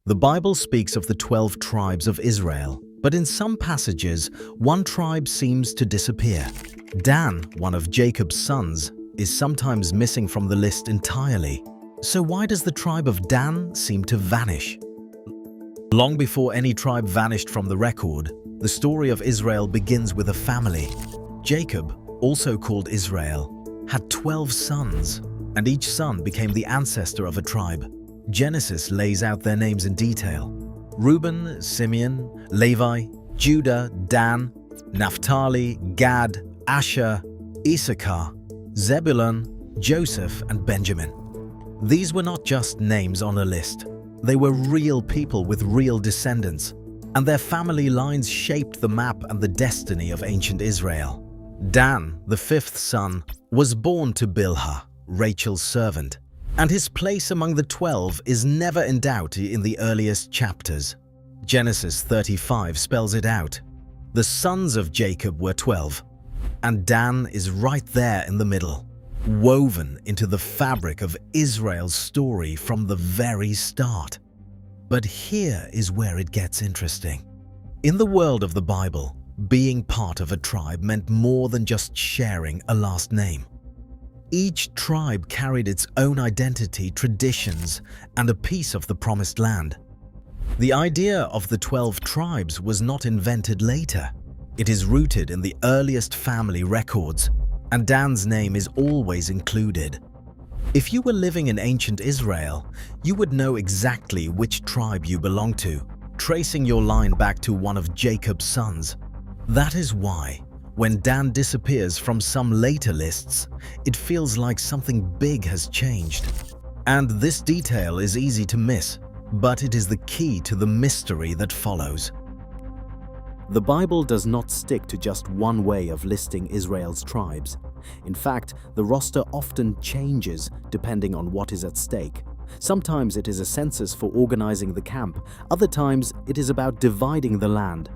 The Bible speaks of the 12 tribes of Israel, but in some passages, one tribe seems to disappear. Dan, one of Jacob's sons, is sometimes missing from the list entirely. So why does the tribe of Dan seem to vanish? Long before any tribe vanished from the record, the story of Israel begins with a family. Jacob, also called Israel, had 12 sons, and each son became the ancestor of a tribe. Genesis lays out their names in detail: Reuben, Simeon, Levi, Judah, Dan, Naphtali, Gad, Asher, Issachar, Zebulun, Joseph, and Benjamin. These were not just names on a list. They were real people with real descendants, and their family lines shaped the map and the destiny of ancient Israel. Dan, the fifth son, was born to Bilhah, Rachel's servant, and his place among the 12 is never in doubt in the earliest chapters. Genesis 35 spells it out. The sons of Jacob were 12, and Dan is right there in the middle, woven into the fabric of Israel's story from the very start. But here is where it gets interesting. In the world of the Bible, being part of a tribe meant more than just sharing a last name. Each tribe carried its own identity, traditions, and a piece of the promised land. The idea of the 12 tribes was not invented later. It is rooted in the earliest family records, and Dan's name is always included. If you were living in ancient Israel, you would know exactly which tribe you belong to, tracing your line back to one of Jacob's sons. That is why, when Dan disappears from some later lists, it feels like something big has changed. And this detail is easy to miss, but it is the key to the mystery that follows. The Bible does not stick to just one way of listing Israel's tribes. In fact, the roster often changes depending on what is at stake. Sometimes it is a census for organizing the camp, other times it is about dividing the land.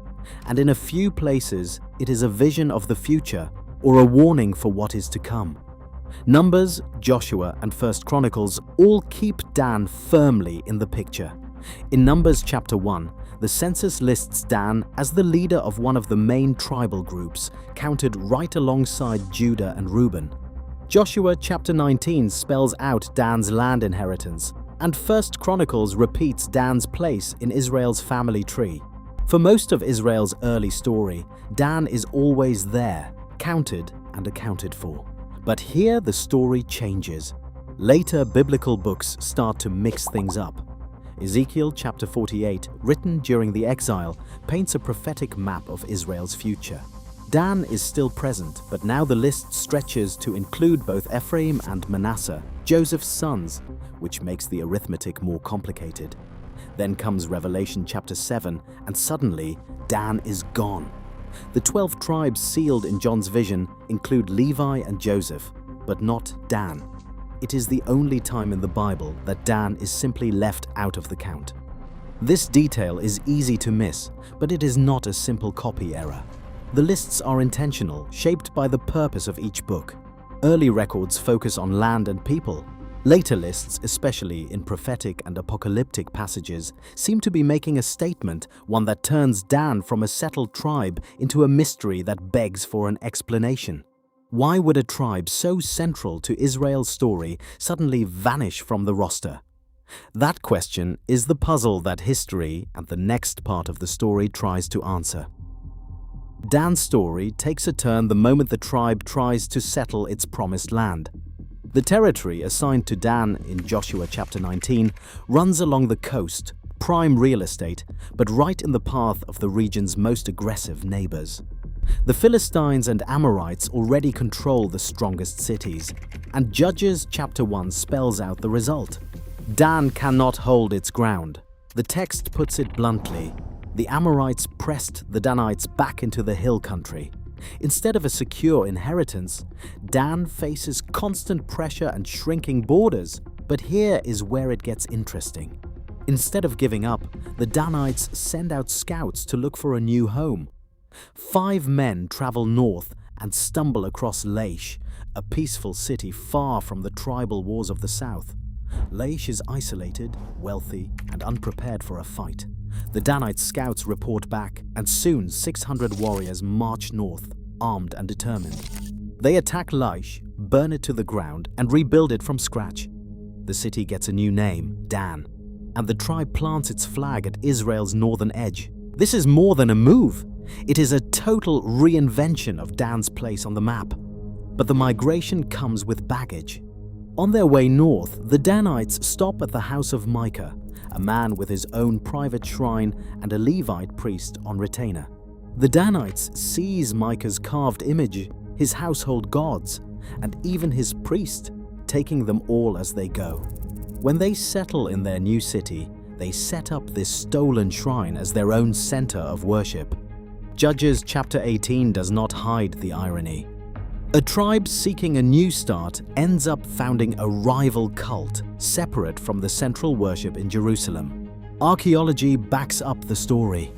And in a few places, it is a vision of the future or a warning for what is to come. Numbers, Joshua, and 1 Chronicles all keep Dan firmly in the picture. In Numbers chapter 1, the census lists Dan as the leader of one of the main tribal groups, counted right alongside Judah and Reuben. Joshua chapter 19 spells out Dan's land inheritance, and 1 Chronicles repeats Dan's place in Israel's family tree. For most of Israel's early story, Dan is always there, counted and accounted for. But here the story changes. Later biblical books start to mix things up. Ezekiel chapter 48, written during the exile, paints a prophetic map of Israel's future. Dan is still present, but now the list stretches to include both Ephraim and Manasseh, Joseph's sons, which makes the arithmetic more complicated. Then comes Revelation chapter 7, and suddenly, Dan is gone. The 12 tribes sealed in John's vision include Levi and Joseph, but not Dan. It is the only time in the Bible that Dan is simply left out of the count. This detail is easy to miss, but it is not a simple copy error. The lists are intentional, shaped by the purpose of each book. Early records focus on land and people. Later lists, especially in prophetic and apocalyptic passages, seem to be making a statement, one that turns Dan from a settled tribe into a mystery that begs for an explanation. Why would a tribe so central to Israel's story suddenly vanish from the roster? That question is the puzzle that history and the next part of the story tries to answer. Dan's story takes a turn the moment the tribe tries to settle its promised land. The territory assigned to Dan in Joshua chapter 19 runs along the coast, prime real estate, but right in the path of the region's most aggressive neighbors. The Philistines and Amorites already control the strongest cities, and Judges chapter 1 spells out the result. Dan cannot hold its ground. The text puts it bluntly: the Amorites pressed the Danites back into the hill country. Instead of a secure inheritance, Dan faces constant pressure and shrinking borders. But here is where it gets interesting. Instead of giving up, the Danites send out scouts to look for a new home. 5 men travel north and stumble across Laish, a peaceful city far from the tribal wars of the south. Laish is isolated, wealthy, and unprepared for a fight. The Danite scouts report back, and soon 600 warriors march north, armed and determined. They attack Laish, burn it to the ground, and rebuild it from scratch. The city gets a new name, Dan, and the tribe plants its flag at Israel's northern edge. This is more than a move. It is a total reinvention of Dan's place on the map. But the migration comes with baggage. On their way north, the Danites stop at the house of Micah, a man with his own private shrine and a Levite priest on retainer. The Danites seize Micah's carved image, his household gods, and even his priest, taking them all as they go. When they settle in their new city, they set up this stolen shrine as their own center of worship. Judges chapter 18 does not hide the irony. A tribe seeking a new start ends up founding a rival cult separate from the central worship in Jerusalem. Archaeology backs up the story.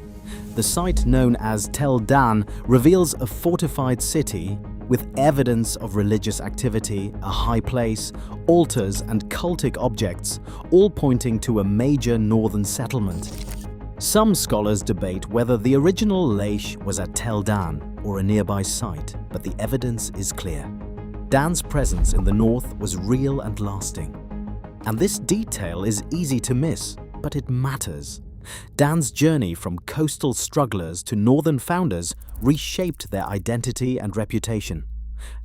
The site known as Tel Dan reveals a fortified city with evidence of religious activity, a high place, altars, and cultic objects, all pointing to a major northern settlement. Some scholars debate whether the original Laish was at Tel Dan or a nearby site, but the evidence is clear. Dan's presence in the north was real and lasting. And this detail is easy to miss, but it matters. Dan's journey from coastal strugglers to northern founders reshaped their identity and reputation.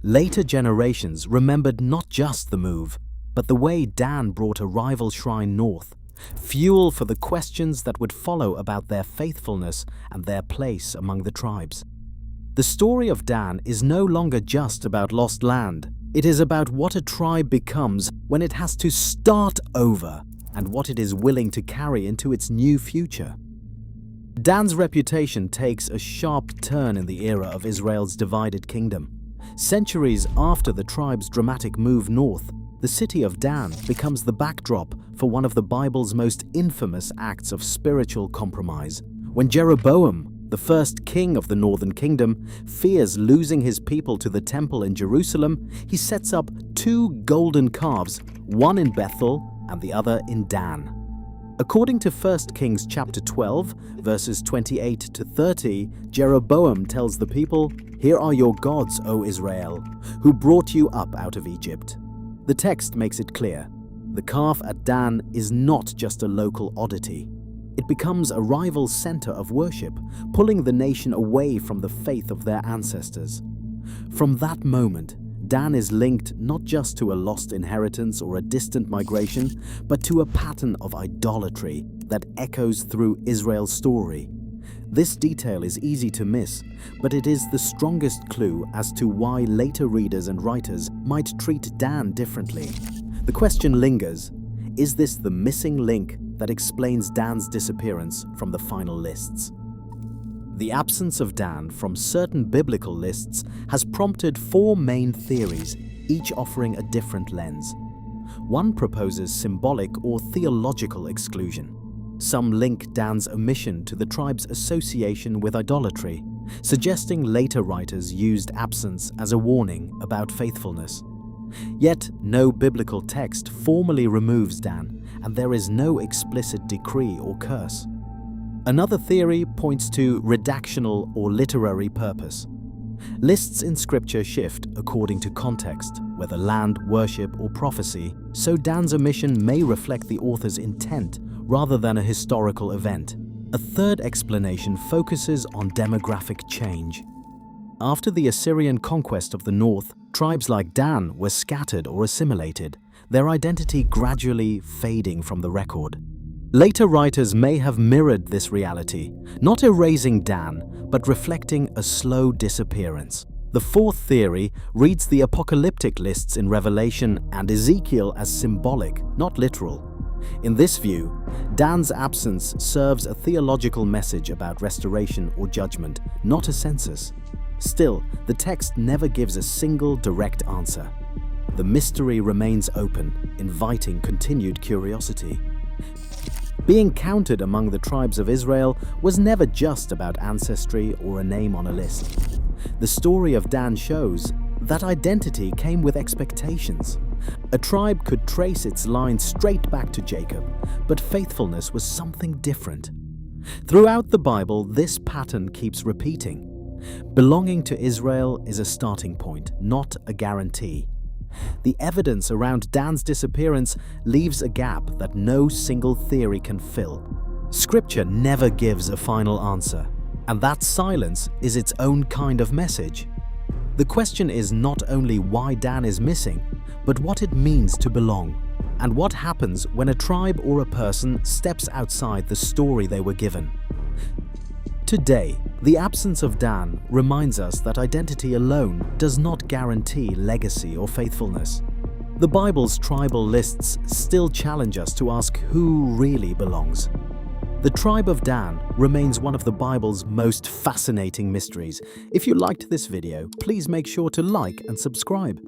Later generations remembered not just the move, but the way Dan brought a rival shrine north, fuel for the questions that would follow about their faithfulness and their place among the tribes. The story of Dan is no longer just about lost land. It is about what a tribe becomes when it has to start over and what it is willing to carry into its new future. Dan's reputation takes a sharp turn in the era of Israel's divided kingdom. Centuries after the tribe's dramatic move north, the city of Dan becomes the backdrop for one of the Bible's most infamous acts of spiritual compromise. When Jeroboam, the first king of the northern kingdom, fears losing his people to the temple in Jerusalem, he sets up 2 golden calves, one in Bethel and the other in Dan. According to 1 Kings chapter 12, verses 28 to 30, Jeroboam tells the people, "Here are your gods, O Israel, who brought you up out of Egypt." The text makes it clear. The calf at Dan is not just a local oddity. It becomes a rival center of worship, pulling the nation away from the faith of their ancestors. From that moment, Dan is linked not just to a lost inheritance or a distant migration, but to a pattern of idolatry that echoes through Israel's story. This detail is easy to miss, but it is the strongest clue as to why later readers and writers might treat Dan differently. The question lingers: is this the missing link that explains Dan's disappearance from the final lists? The absence of Dan from certain biblical lists has prompted 4 main theories, each offering a different lens. One proposes symbolic or theological exclusion. Some link Dan's omission to the tribe's association with idolatry, suggesting later writers used absence as a warning about faithfulness. Yet, no biblical text formally removes Dan, and there is no explicit decree or curse. Another theory points to redactional or literary purpose. Lists in scripture shift according to context, whether land, worship, or prophecy, so Dan's omission may reflect the author's intent rather than a historical event. A third explanation focuses on demographic change. After the Assyrian conquest of the north, tribes like Dan were scattered or assimilated, their identity gradually fading from the record. Later writers may have mirrored this reality, not erasing Dan, but reflecting a slow disappearance. The fourth theory reads the apocalyptic lists in Revelation and Ezekiel as symbolic, not literal. In this view, Dan's absence serves a theological message about restoration or judgment, not a census. Still, the text never gives a single direct answer. The mystery remains open, inviting continued curiosity. Being counted among the tribes of Israel was never just about ancestry or a name on a list. The story of Dan shows that identity came with expectations. A tribe could trace its line straight back to Jacob, but faithfulness was something different. Throughout the Bible, this pattern keeps repeating. Belonging to Israel is a starting point, not a guarantee. The evidence around Dan's disappearance leaves a gap that no single theory can fill. Scripture never gives a final answer, and that silence is its own kind of message. The question is not only why Dan is missing, but what it means to belong, and what happens when a tribe or a person steps outside the story they were given. Today, the absence of Dan reminds us that identity alone does not guarantee legacy or faithfulness. The Bible's tribal lists still challenge us to ask who really belongs. The tribe of Dan remains one of the Bible's most fascinating mysteries. If you liked this video, please make sure to like and subscribe.